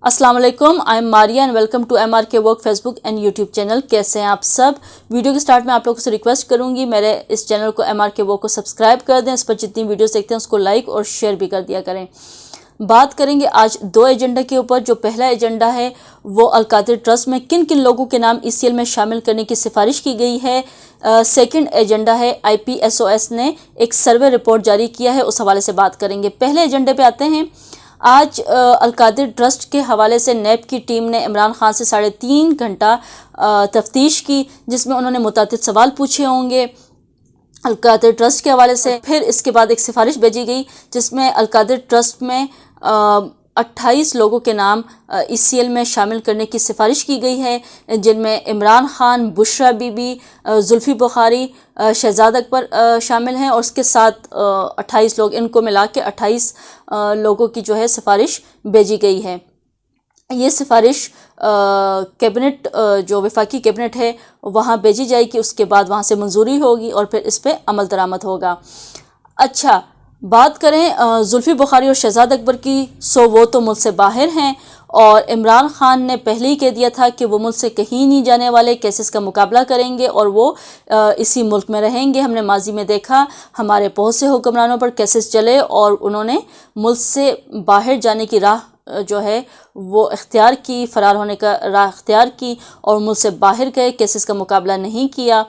अस्सलाम वालेकुम, I am Maria and welcome to MRK work Facebook and YouTube channel. कैसे हैं आप सब। वीडियो के स्टार्ट में आप लोगों से रिक्वेस्ट करूंगी मेरे इस चैनल को MRK वर्क को सब्सक्राइब कर दें। इस पर जितनी वीडियोस देखते हैं उसको लाइक और शेयर भी कर दिया करें। बात करेंगे आज दो एजेंडा के ऊपर। जो पहला एजेंडा है वो अल-कादिर ट्रस्ट में किन किन लोगों के नाम ECL में शामिल करने की सिफारिश की गई है। सेकंड एजेंडा है IPSOS ने एक सर्वे रिपोर्ट जारी किया है, उस हवाले से बात करेंगे। पहले एजेंडे पे आते हैं। आज अल-कादिर ट्रस्ट के हवाले से नैब की टीम ने इमरान खान से 3.5 घंटा तफ्तीश की, जिसमें उन्होंने मुतादिद सवाल पूछे होंगे अल-कादिर ट्रस्ट के हवाले से। फिर इसके बाद एक सिफारिश भेजी गई जिसमें अल-कादिर ट्रस्ट में 28 लोगों के नाम ECL में शामिल करने की सिफारिश की गई है, जिनमें इमरान खान, बुशरा बीबी, जुल्फी बुखारी, शहजाद अकबर शामिल हैं और उसके साथ 28 लोग, इनको मिला के 28 लोगों की जो है सिफारिश भेजी गई है। ये सिफारिश कैबिनेट, जो वफाकी कैबिनेट है वहाँ भेजी जाएगी, उसके बाद वहाँ से मंजूरी होगी और फिर इस पर अमल दरामद होगा। अच्छा, बात करें जुल्फी बुखारी और शहजाद अकबर की, सो वो तो मुल्क से बाहर हैं और इमरान खान ने पहले ही कह दिया था कि वो मुल्क से कहीं नहीं जाने वाले, केसेस का मुकाबला करेंगे और वो इसी मुल्क में रहेंगे। हमने माजी में देखा हमारे बहुत से हुक्मरानों पर केसेस चले और उन्होंने मुल्क से बाहर जाने की राह जो है वो इख्तियार की, फ़रार होने का राह इख्तियार की और मुल्क से बाहर गए, केसेस का मुकाबला नहीं किया।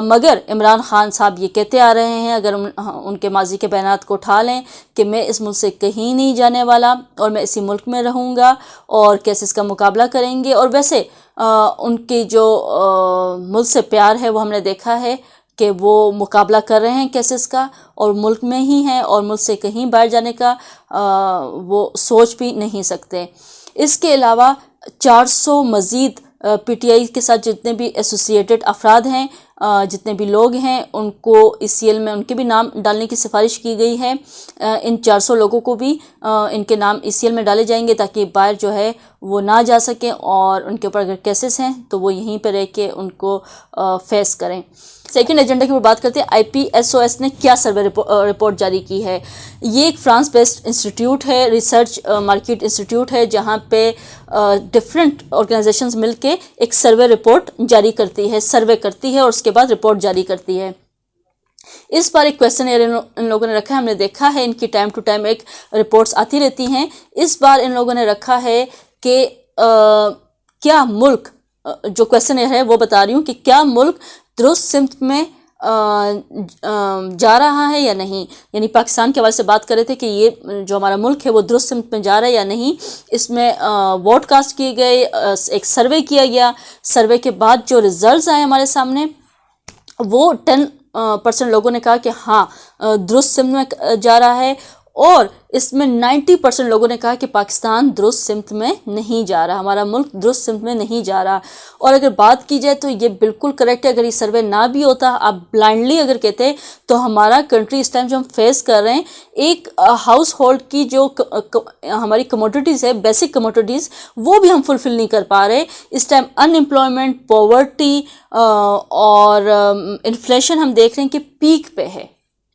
मगर इमरान खान साहब ये कहते आ रहे हैं, अगर उनके माजी के बयानात को उठा लें कि मैं इस मुल्क से कहीं नहीं जाने वाला और मैं इसी मुल्क में रहूँगा और केसेस का मुकाबला करेंगे। और वैसे उनकी जो मुल्क से प्यार है वो हमने देखा है कि वो मुकाबला कर रहे हैं केसेस का और मुल्क में ही हैं और मुल्क से कहीं बाहर जाने का वो सोच भी नहीं सकते। इसके अलावा 400 मज़ीद PTI के साथ जितने भी एसोसिएटेड अफराद हैं, जितने भी लोग हैं, उनको ECL में उनके भी नाम डालने की सिफारिश की गई है। इन 400 लोगों को भी इनके नाम ECL में डाले जाएंगे ताकि बाहर जो है वो ना जा सकें और उनके ऊपर अगर केसेस हैं तो वो यहीं पर रह के उनको फेस करें। सेकंड एजेंडा की बात करते हैं। IPSOS ने क्या सर्वे रिपोर्ट जारी की है। ये एक फ्रांस बेस्ड इंस्टीट्यूट है, रिसर्च मार्केट इंस्टीट्यूट है, जहाँ पे डिफरेंट ऑर्गेनाइजेशंस मिलके एक सर्वे रिपोर्ट जारी करती है, सर्वे करती है और उसके बाद रिपोर्ट जारी करती है। इस बार एक क्वेश्चन इन लोगों ने रखा है। हमने देखा है इनकी टाइम टू टाइम एक रिपोर्ट्स आती रहती हैं। इस बार इन लोगों ने रखा है कि क्या मुल्क, जो क्वेश्चन है वो बता रही हूँ कि क्या मुल्क दुरुस्त सिमत में जा रहा है या नहीं। यानी पाकिस्तान के हवाले से बात कर रहे थे कि ये जो हमारा मुल्क है वो दुरुस्त सिमत में जा रहा है या नहीं। इसमें वोट कास्ट किए गए, एक सर्वे किया गया। सर्वे के बाद जो रिज़ल्ट्स आए हमारे सामने वो 10% लोगों ने कहा कि हाँ दुरुस्त सिमत में जा रहा है और इसमें 90% लोगों ने कहा कि पाकिस्तान दुरुस्त सिमत में नहीं जा रहा, हमारा मुल्क दुरुस्त सिमत में नहीं जा रहा। और अगर बात की जाए तो ये बिल्कुल करेक्ट है। अगर ये सर्वे ना भी होता, आप ब्लाइंडली अगर कहते तो हमारा कंट्री इस टाइम जो हम फेस कर रहे हैं, एक हाउस होल्ड की जो हमारी कमोडिटीज़ है, बेसिक कमोडिटीज़, वो भी हम फुलफ़िल नहीं कर पा रहे। इस टाइम अनएम्प्लॉयमेंट, पॉवर्टी और इन्फ्लेशन हम देख रहे हैं कि पीक पे है।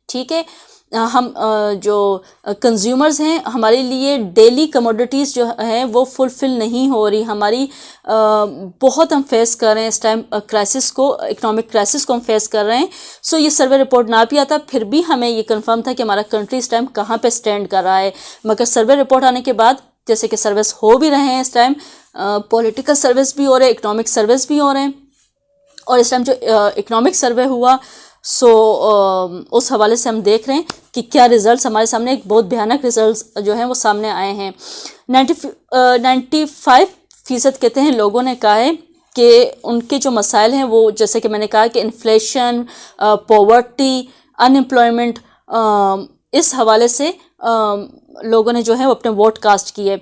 ठीक है, हम जो कंज्यूमर्स हैं, हमारे लिए डेली कमोडिटीज़ जो हैं वो फुलफ़िल नहीं हो रही। हमारी बहुत हम फेस कर रहे हैं इस टाइम क्राइसिस को, इकोनॉमिक क्राइसिस को हम फेस कर रहे हैं। सो ये सर्वे रिपोर्ट ना भी आता फिर भी हमें ये कंफर्म था कि हमारा कंट्री इस टाइम कहाँ पे स्टैंड कर रहा है। मगर सर्वे रिपोर्ट आने के बाद, जैसे कि सर्विस हो भी रहे हैं इस टाइम, पॉलिटिकल सर्विस भी हो रहे हैं, इकोनॉमिक सर्विस भी हो रहे हैं और इस टाइम जो इकोनॉमिक सर्वे हुआ उस हवाले से हम देख रहे हैं कि क्या रिज़ल्ट्स हमारे सामने, एक बहुत भयानक रिज़ल्ट्स जो हैं वो सामने आए हैं। 95% कहते हैं लोगों ने कहा है कि उनके जो मसाइल हैं वो, जैसे कि मैंने कहा कि इन्फ्लेशन, पॉवर्टी, अनएम्प्लॉयमेंट, इस हवाले से लोगों ने जो है वो अपने वोट कास्ट किए।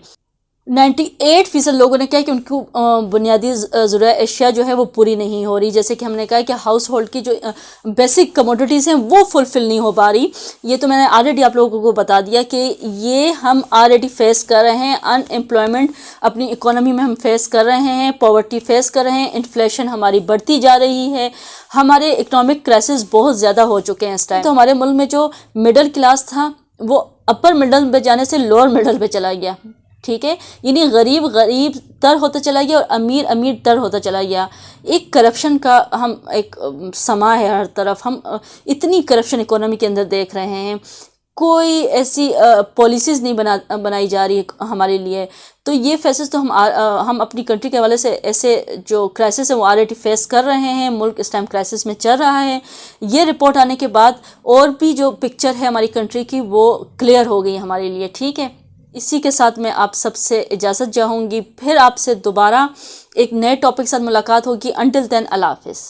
98% लोगों ने कहा कि उनको बुनियादी ज़रूरत अशिया जो है वो पूरी नहीं हो रही। जैसे कि हमने कहा कि हाउस होल्ड की जो बेसिक कमोडिटीज़ हैं वो फुलफ़िल नहीं हो पा रही। ये तो मैंने ऑलरेडी आप लोगों को बता दिया कि ये हम ऑलरेडी फेस कर रहे हैं। अनएम्प्लॉयमेंट अपनी इकोनॉमी में हम फेस कर रहे हैं, पॉवर्टी फेस कर रहे हैं, इन्फ्लेशन हमारी बढ़ती जा रही है, हमारे इकोनॉमिक क्राइसिस बहुत ज़्यादा हो चुके हैं इस टाइम। तो हमारे मुल्क में जो मिडिल क्लास था वो अपर मिडल पे जाने से लोअर मिडल पे चला गया। ٹھیک ہے، یعنی غریب غریب تر ہوتا چلا گیا اور امیر امیر تر ہوتا چلا گیا. ایک کرپشن کا ہم ایک سما ہے ہر طرف، ہم اتنی کرپشن اکانومی کے اندر دیکھ رہے ہیں. کوئی ایسی پالیسیز نہیں بنائی جا رہی ہے ہمارے لیے. تو یہ فیسز تو ہم اپنی کنٹری کے حوالے سے ایسے جو کرائسس ہے وہ آلریڈی فیس کر رہے ہیں. ملک اس ٹائم کرائسس میں چل رہا ہے. یہ رپورٹ آنے کے بعد اور بھی جو پکچر ہے ہماری کنٹری کی وہ کلیئر ہو گئی ہمارے لیے. ٹھیک ہے، اسی کے ساتھ میں آپ سب سے اجازت چاہوں گی. پھر آپ سے دوبارہ ایک نئے ٹاپک کے ساتھ ملاقات ہوگی. انٹل دین اللہ حافظ.